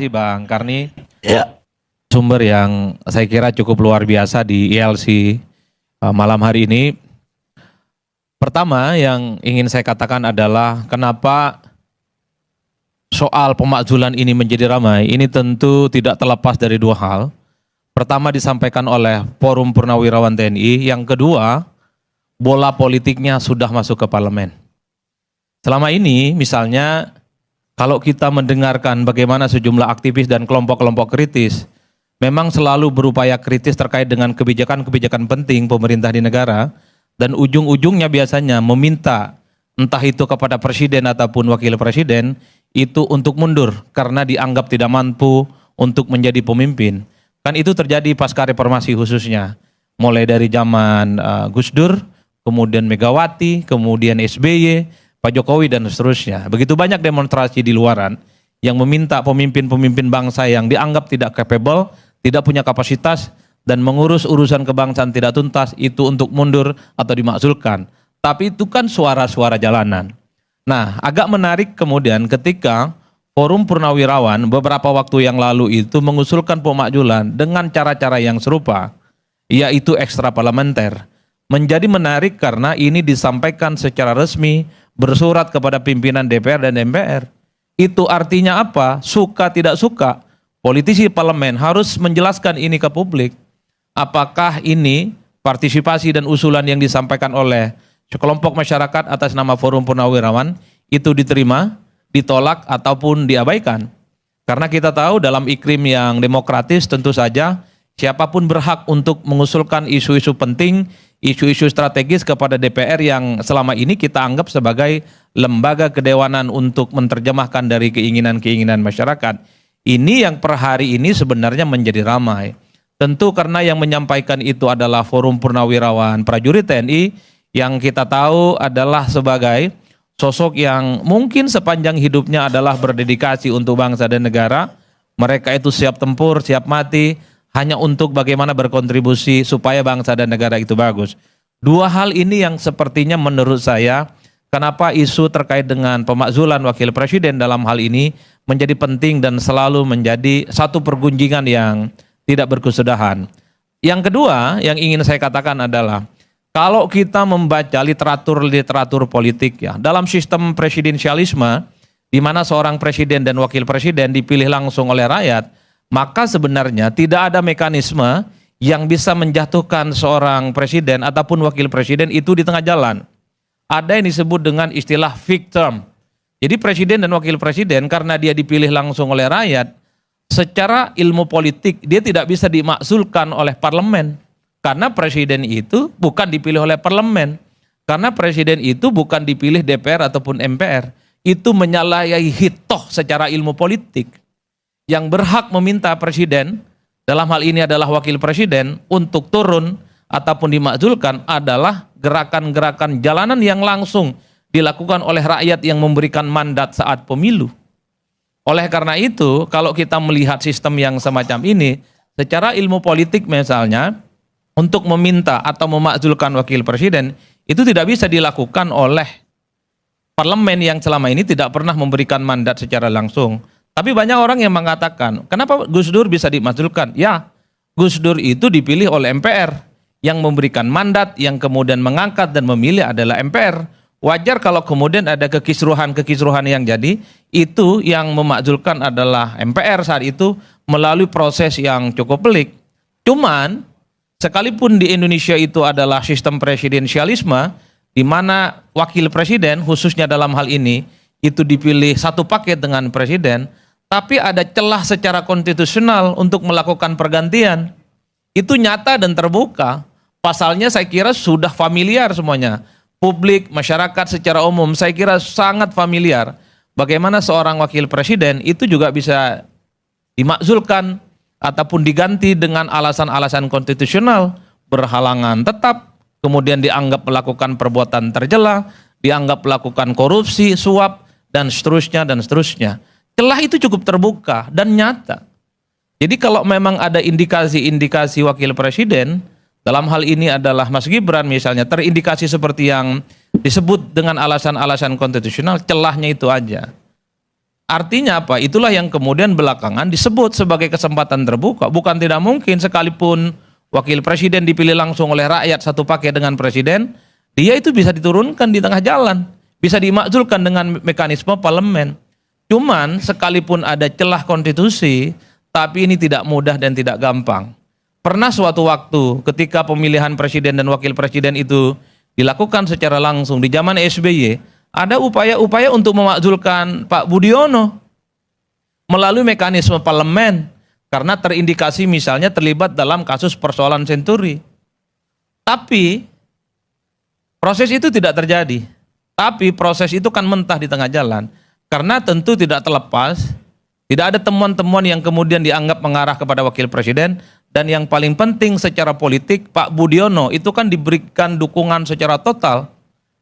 kasih Bang Karni. Ya, Sumber yang saya kira cukup luar biasa di ILC malam hari ini. Pertama yang ingin saya katakan adalah kenapa soal pemakzulan ini menjadi ramai. Ini tentu tidak terlepas dari dua hal. Pertama disampaikan oleh Forum Purnawirawan TNI. Yang kedua, bola politiknya sudah masuk ke parlemen. Selama ini misalnya kalau kita mendengarkan bagaimana sejumlah aktivis dan kelompok-kelompok kritis memang selalu berupaya kritis terkait dengan kebijakan-kebijakan penting pemerintah di negara, dan ujung-ujungnya biasanya meminta entah itu kepada presiden ataupun wakil presiden itu untuk mundur karena dianggap tidak mampu untuk menjadi pemimpin. Kan itu terjadi pasca reformasi khususnya. Mulai dari zaman Gus Dur, kemudian Megawati, kemudian SBY, Pak Jokowi dan seterusnya. Begitu banyak demonstrasi di luaran yang meminta pemimpin-pemimpin bangsa yang dianggap tidak capable, tidak punya kapasitas, dan mengurus urusan kebangsaan tidak tuntas itu untuk mundur atau dimakzulkan. Tapi itu kan suara-suara jalanan. Nah, agak menarik kemudian ketika Forum Purnawirawan beberapa waktu yang lalu itu mengusulkan pemakzulan dengan cara-cara yang serupa, yaitu ekstra parlementer. Menjadi menarik karena ini disampaikan secara resmi bersurat kepada pimpinan DPR dan MPR. Itu artinya apa? Suka tidak suka, politisi parlemen harus menjelaskan ini ke publik. Apakah ini partisipasi dan usulan yang disampaikan oleh sekelompok masyarakat atas nama Forum Purnawirawan itu diterima, ditolak, ataupun diabaikan. Karena kita tahu dalam iklim yang demokratis tentu saja siapapun berhak untuk mengusulkan isu-isu penting, isu-isu strategis kepada DPR yang selama ini kita anggap sebagai lembaga kedewanan untuk menerjemahkan dari keinginan-keinginan masyarakat. Ini yang per hari ini sebenarnya menjadi ramai. Tentu karena yang menyampaikan itu adalah Forum Purnawirawan Prajurit TNI yang kita tahu adalah sebagai sosok yang mungkin sepanjang hidupnya adalah berdedikasi untuk bangsa dan negara. Mereka itu siap tempur, siap mati, hanya untuk bagaimana berkontribusi supaya bangsa dan negara itu bagus. Dua hal ini yang sepertinya menurut saya, kenapa isu terkait dengan pemakzulan wakil presiden dalam hal ini menjadi penting dan selalu menjadi satu pergunjingan yang tidak berkesudahan. Yang kedua yang ingin saya katakan adalah kalau kita membaca literatur politik ya, dalam sistem presidensialisme di mana seorang presiden dan wakil presiden dipilih langsung oleh rakyat, maka sebenarnya tidak ada mekanisme yang bisa menjatuhkan seorang presiden ataupun wakil presiden itu di tengah jalan. Ada yang disebut dengan istilah fixed term. Jadi presiden dan wakil presiden karena dia dipilih langsung oleh rakyat, secara ilmu politik dia tidak bisa dimakzulkan oleh parlemen. Karena presiden itu bukan dipilih oleh parlemen. Karena presiden itu bukan dipilih DPR ataupun MPR. Itu menyalahi hitoh secara ilmu politik. Yang berhak meminta presiden, dalam hal ini adalah wakil presiden, untuk turun ataupun dimakzulkan adalah gerakan-gerakan jalanan yang langsung dilakukan oleh rakyat yang memberikan mandat saat pemilu. Oleh karena itu, kalau kita melihat sistem yang semacam ini, secara ilmu politik misalnya, untuk meminta atau memakzulkan wakil presiden, itu tidak bisa dilakukan oleh parlemen yang selama ini tidak pernah memberikan mandat secara langsung. Tapi banyak orang yang mengatakan, kenapa Gus Dur bisa dimakzulkan? Ya, Gus Dur itu dipilih oleh MPR, yang memberikan mandat, yang kemudian mengangkat dan memilih adalah MPR. Wajar kalau kemudian ada kekisruhan-kekisruhan yang jadi, itu yang memakzulkan adalah MPR saat itu melalui proses yang cukup pelik. Cuman, sekalipun di Indonesia itu adalah sistem presidensialisme, di mana wakil presiden, khususnya dalam hal ini, itu dipilih satu paket dengan presiden, tapi ada celah secara konstitusional untuk melakukan pergantian. Itu nyata dan terbuka. Pasalnya saya kira sudah familiar semuanya. Publik, masyarakat secara umum saya kira sangat familiar bagaimana seorang wakil presiden itu juga bisa dimakzulkan ataupun diganti dengan alasan-alasan konstitusional, berhalangan tetap, kemudian dianggap melakukan perbuatan tercela, dianggap melakukan korupsi, suap, dan seterusnya dan seterusnya. Celah itu cukup terbuka dan nyata. Jadi kalau memang ada indikasi-indikasi wakil presiden, dalam hal ini adalah Mas Gibran misalnya, terindikasi seperti yang disebut dengan alasan-alasan konstitusional, celahnya itu aja. Artinya apa? Itulah yang kemudian belakangan disebut sebagai kesempatan terbuka. Bukan tidak mungkin sekalipun wakil presiden dipilih langsung oleh rakyat satu paket dengan presiden, dia itu bisa diturunkan di tengah jalan, bisa dimakzulkan dengan mekanisme parlemen. Cuman sekalipun ada celah konstitusi, tapi ini tidak mudah dan tidak gampang. Pernah suatu waktu ketika pemilihan presiden dan wakil presiden itu dilakukan secara langsung di zaman SBY, ada upaya-upaya untuk memakzulkan Pak Budiono melalui mekanisme parlemen karena terindikasi misalnya terlibat dalam kasus persoalan Senturi. Tapi proses itu tidak terjadi. Tapi proses itu kan mentah di tengah jalan karena tentu tidak terlepas, tidak ada temuan-temuan yang kemudian dianggap mengarah kepada wakil presiden, dan yang paling penting secara politik Pak Budiono itu kan diberikan dukungan secara total.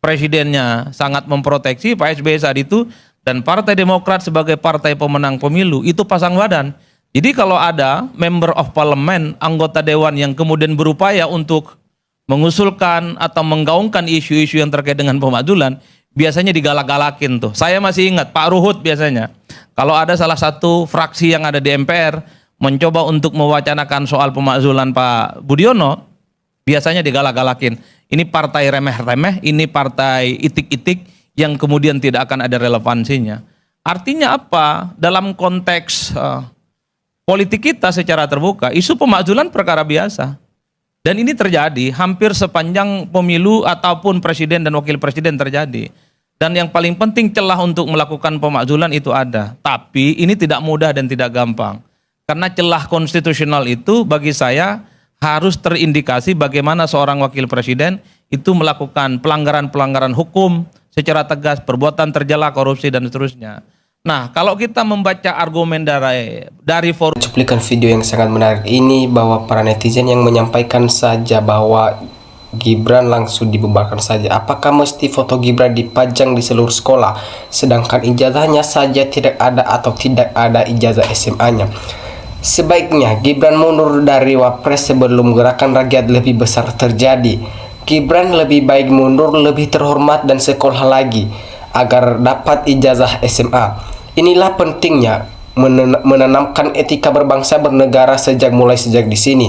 Presidennya sangat memproteksi Pak SBY saat itu, dan Partai Demokrat sebagai partai pemenang pemilu itu pasang badan. Jadi kalau ada member of parliament, anggota dewan yang kemudian berupaya untuk mengusulkan atau menggaungkan isu-isu yang terkait dengan pemakzulan, biasanya digalak-galakin tuh. Saya masih ingat Pak Ruhut biasanya, kalau ada salah satu fraksi yang ada di MPR mencoba untuk mewacanakan soal pemakzulan Pak Budiono, biasanya digalak-galakin. Ini partai remeh-remeh, ini partai itik-itik yang kemudian tidak akan ada relevansinya. Artinya apa? Dalam konteks politik kita secara terbuka, isu pemakzulan perkara biasa. Dan ini terjadi hampir sepanjang pemilu ataupun presiden dan wakil presiden terjadi. Dan yang paling penting celah untuk melakukan pemakzulan itu ada. Tapi ini tidak mudah dan tidak gampang. Karena celah konstitusional itu bagi saya harus terindikasi bagaimana seorang wakil presiden itu melakukan pelanggaran-pelanggaran hukum secara tegas, perbuatan tercela, korupsi, dan seterusnya. Nah, kalau kita membaca argumen dari forum cuplikan video yang sangat menarik ini, bahwa para netizen yang menyampaikan saja bahwa Gibran langsung dibubarkan saja. Apakah mesti foto Gibran dipajang di seluruh sekolah, sedangkan ijazahnya saja tidak ada atau tidak ada ijazah SMA-nya? Sebaiknya Gibran mundur dari Wapres sebelum gerakan rakyat lebih besar terjadi. Gibran lebih baik mundur, lebih terhormat dan sekolah lagi agar dapat ijazah SMA. Inilah pentingnya menanamkan etika berbangsa bernegara sejak di sini.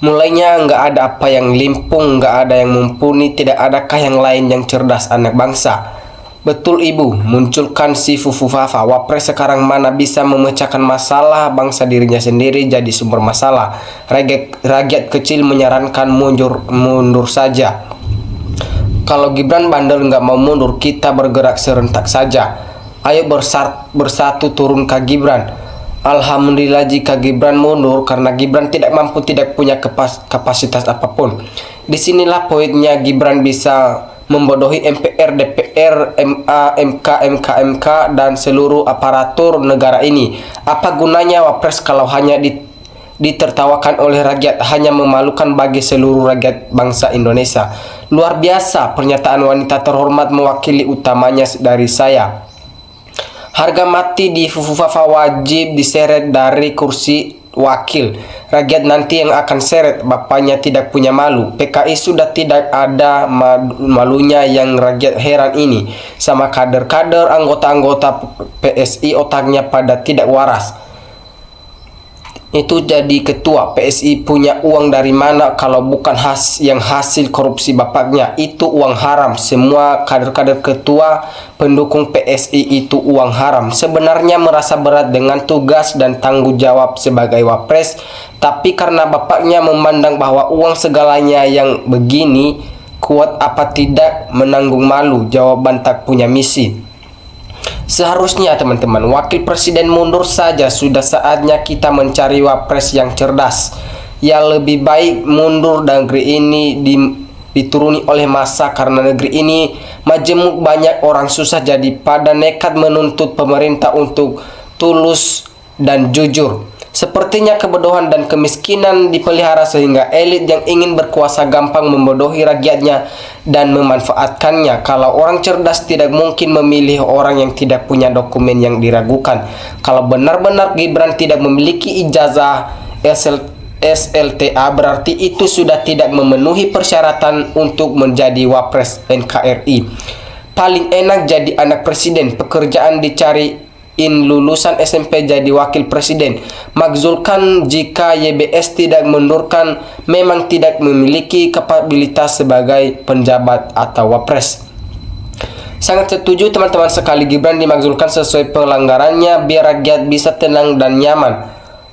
Mulainya nggak ada apa yang limpung, nggak ada yang mumpuni, tidak adakah yang lain yang cerdas anak bangsa? Betul Ibu, munculkan si Fufu Fafa. Wapres sekarang mana bisa memecahkan masalah bangsa, dirinya sendiri jadi sumber masalah. Rakyat kecil menyarankan mundur saja. Kalau Gibran bandel nggak mau mundur, kita bergerak serentak saja. Ayo bersatu turun ke Gibran. Alhamdulillah jika Gibran mundur karena Gibran tidak mampu, tidak punya kapasitas apapun. Disinilah poinnya Gibran bisa membodohi MPR, DPR, MA, MK, MK, dan seluruh aparatur negara ini. Apa gunanya Wapres kalau hanya ditertawakan oleh rakyat, hanya memalukan bagi seluruh rakyat bangsa Indonesia. Luar biasa pernyataan wanita terhormat mewakili utamanya dari saya. Harga mati di Fufu Fafa wajib diseret dari kursi wakil. Rakyat nanti yang akan seret, bapaknya tidak punya malu. PKI sudah tidak ada malunya, yang rakyat heran ini sama kader-kader anggota-anggota PSI otaknya pada tidak waras. Itu jadi ketua PSI punya uang dari mana kalau bukan hasil korupsi bapaknya? Itu uang haram. Semua kader-kader ketua pendukung PSI itu uang haram. Sebenarnya merasa berat dengan tugas dan tanggung jawab sebagai Wapres, tapi karena bapaknya memandang bahwa uang segalanya yang begini, kuat apa tidak menanggung malu, jawaban tak punya misi. Seharusnya teman-teman, wakil presiden mundur saja. Sudah saatnya kita mencari Wapres yang cerdas. Ya lebih baik mundur, negeri ini dituruni oleh massa, karena negeri ini majemuk, banyak orang susah, jadi pada nekat menuntut pemerintah untuk tulus dan jujur. Sepertinya kebodohan dan kemiskinan dipelihara sehingga elit yang ingin berkuasa gampang membodohi rakyatnya dan memanfaatkannya. Kalau orang cerdas tidak mungkin memilih orang yang tidak punya dokumen yang diragukan. Kalau benar-benar Gibran tidak memiliki ijazah SLTA, berarti itu sudah tidak memenuhi persyaratan untuk menjadi Wapres NKRI. Paling enak jadi anak presiden, pekerjaan dicariin lulusan SMP jadi wakil presiden. Makzulkan jika YBS tidak mundurkan, memang tidak memiliki kapabilitas sebagai penjabat atau wapres. Sangat setuju teman-teman sekali, Gibran dimakzulkan sesuai pelanggarannya biar rakyat bisa tenang dan nyaman.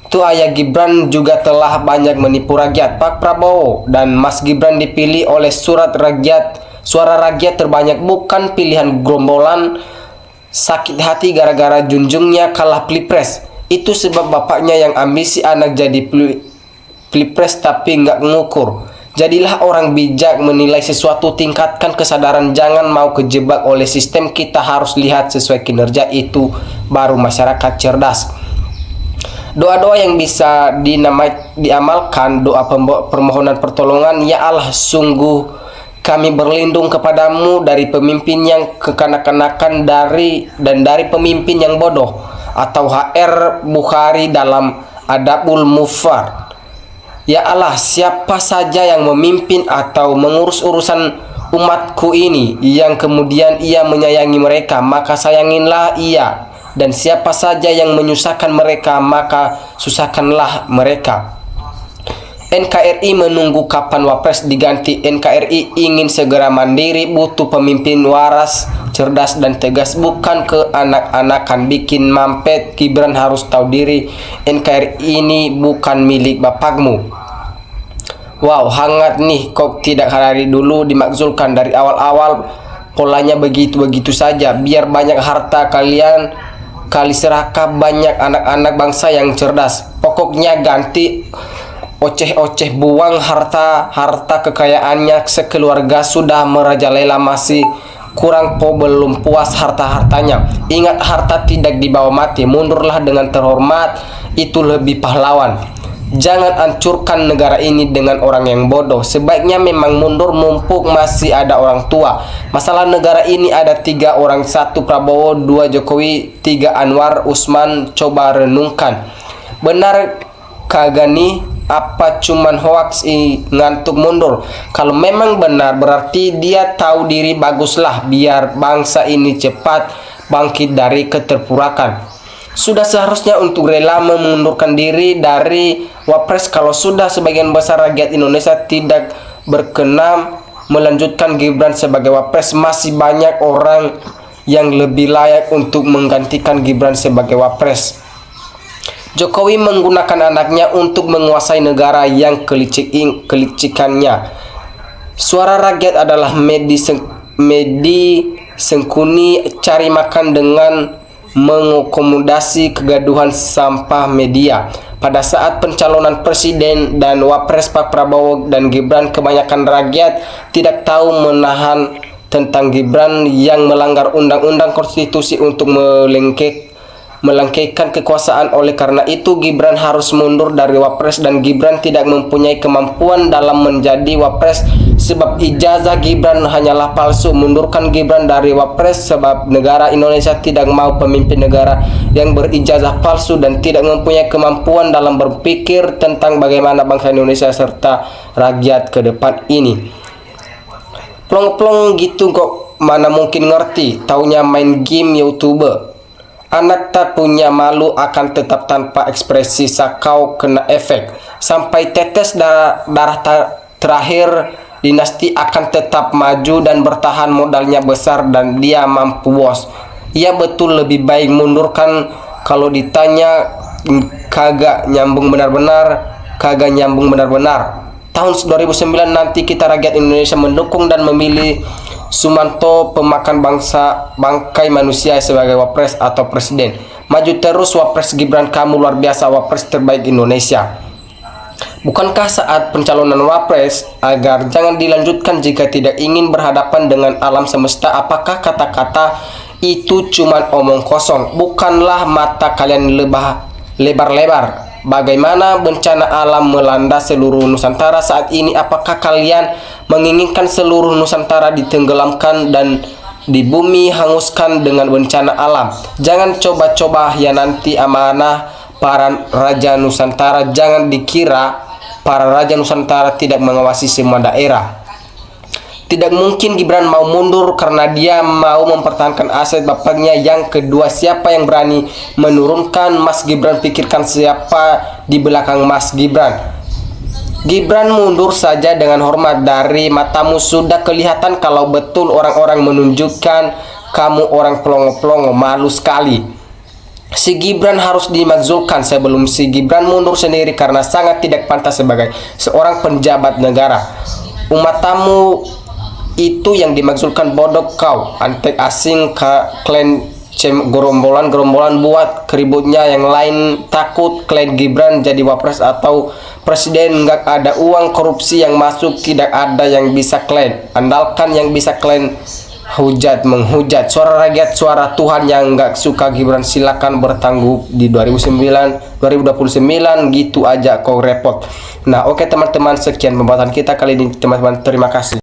Tuh ayah Gibran juga telah banyak menipu rakyat. Pak Prabowo dan Mas Gibran dipilih oleh suara rakyat terbanyak, bukan pilihan gerombolan sakit hati gara-gara junjungnya kalah pilpres. Itu sebab bapaknya yang ambisi anak jadi pilpres tapi nggak ngukur. Jadilah orang bijak menilai sesuatu, tingkatkan kesadaran, jangan mau kejebak oleh sistem. Kita harus lihat sesuai kinerja, itu baru masyarakat cerdas. Doa-doa yang bisa diamalkan, doa permohonan pertolongan. Ya Allah, sungguh kami berlindung kepadamu dari pemimpin yang kekanak-kanakan dari pemimpin yang bodoh, atau HR Bukhari dalam Adabul Mufrad. Ya Allah, siapa saja yang memimpin atau mengurus urusan umatku ini yang kemudian ia menyayangi mereka, maka sayanginlah ia. Dan siapa saja yang menyusahkan mereka, maka susahkanlah mereka. NKRI menunggu kapan wapres diganti. NKRI ingin segera mandiri, butuh pemimpin waras, cerdas dan tegas, bukan ke anak-anakan bikin mampet. Gibran harus tahu diri, NKRI ini bukan milik bapakmu. Wow, hangat nih, kok tidak hari dulu dimakzulkan dari awal-awal. Polanya begitu-begitu saja, biar banyak harta kalian kali serakah banyak anak-anak bangsa yang cerdas. Pokoknya ganti, oceh-oceh, buang harta kekayaannya sekeluarga sudah merajalela, masih kurang belum puas harta-hartanya. Ingat, harta tidak dibawa mati, mundurlah dengan terhormat, itu lebih pahlawan. Jangan hancurkan negara ini dengan orang yang bodoh. Sebaiknya memang mundur mumpung masih ada orang tua. Masalah negara ini ada 3 orang, 1 Prabowo, 2 Jokowi, 3 Anwar Usman. Coba renungkan, benar kagak nih? Apa cuman hoax ngantuk mundur? Kalau memang benar, berarti dia tahu diri. Baguslah, biar bangsa ini cepat bangkit dari keterpurukan. Sudah seharusnya untuk rela mengundurkan diri dari wapres kalau sudah sebagian besar rakyat Indonesia tidak berkenan melanjutkan Gibran sebagai wapres. Masih banyak orang yang lebih layak untuk menggantikan Gibran sebagai wapres. Jokowi menggunakan anaknya untuk menguasai negara yang kelicikannya. Suara rakyat adalah medi sengkuni cari makan dengan mengakomodasi kegaduhan sampah media. Pada saat pencalonan presiden dan wapres Pak Prabowo dan Gibran, kebanyakan rakyat tidak tahu menahan tentang Gibran yang melanggar undang-undang konstitusi untuk melengkekkan kekuasaan. Oleh karena itu Gibran harus mundur dari wapres, dan Gibran tidak mempunyai kemampuan dalam menjadi wapres sebab ijazah Gibran hanyalah palsu. Mundurkan Gibran dari wapres sebab negara Indonesia tidak mau pemimpin negara yang berijazah palsu dan tidak mempunyai kemampuan dalam berpikir tentang bagaimana bangsa Indonesia serta rakyat ke depan ini. Plong-plong gitu kok, mana mungkin ngerti, taunya main game YouTuber. Anak tak punya malu akan tetap tanpa ekspresi, sakau kena efek. Sampai tetes darah terakhir, dinasti akan tetap maju dan bertahan, modalnya besar dan dia mampu bos. Iya betul, lebih baik mundurkan. Kalau ditanya kagak nyambung benar-benar. Tahun 2009 nanti kita rakyat Indonesia mendukung dan memilih Sumanto, pemakan bangkai manusia, sebagai wapres atau presiden. Maju terus wapres Gibran, kamu luar biasa, wapres terbaik Indonesia. Bukankah saat pencalonan wapres agar jangan dilanjutkan jika tidak ingin berhadapan dengan alam semesta? Apakah kata-kata itu cuma omong kosong? Bukanlah mata kalian lebar-lebar? Bagaimana bencana alam melanda seluruh Nusantara saat ini? Apakah kalian menginginkan seluruh Nusantara ditenggelamkan dan di bumi hanguskan dengan bencana alam? Jangan coba-coba ya, nanti amanah para raja Nusantara. Jangan dikira para raja Nusantara tidak mengawasi semua daerah. Tidak mungkin Gibran mau mundur karena dia mau mempertahankan aset bapaknya. Yang kedua, siapa yang berani menurunkan Mas Gibran? Pikirkan siapa di belakang Mas Gibran. Gibran mundur saja dengan hormat. Dari matamu sudah kelihatan kalau betul orang-orang menunjukkan kamu orang pelongo-pelongo, malu sekali. Si Gibran harus dimakzulkan sebelum si Gibran mundur sendiri karena sangat tidak pantas sebagai seorang penjabat negara. Umat tamu itu yang dimaksudkan bodoh kau, antek asing klan gerombolan buat keributnya yang lain. Takut klan Gibran jadi wapres atau presiden, nggak ada uang korupsi yang masuk, tidak ada yang bisa klan andalkan, yang bisa klan hujat menghujat. Suara rakyat, suara Tuhan. Yang nggak suka Gibran silakan bertanggung di 2029 gitu aja kau repot. Nah oke teman-teman, sekian pembahasan kita kali ini teman-teman, terima kasih.